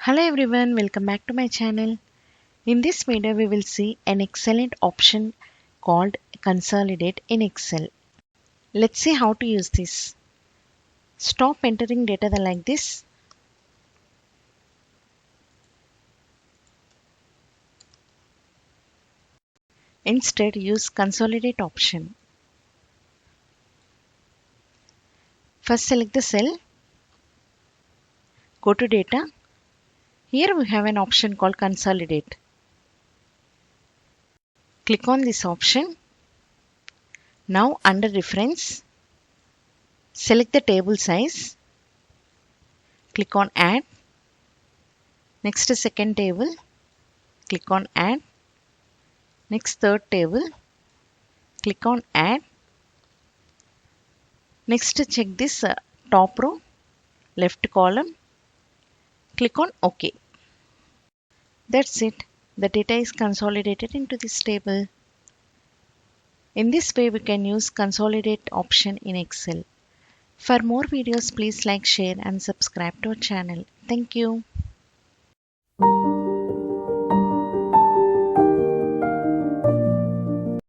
Hello everyone, welcome back to my channel. In this video we will see an excellent option called Consolidate in Excel. Let's see how to use this. Stop entering data like this. Instead use Consolidate option. First select the cell. Go to data. Here we have an option called Consolidate. Click on this option. Now under reference, select the table size. Click on add. Next second table. Click on add. Next third table. Click on add. Next check this top row, left column. Click on OK. That's it. The data is consolidated into this table. In this way we can use Consolidate option in Excel. For more videos please like, share and subscribe to our channel. Thank you.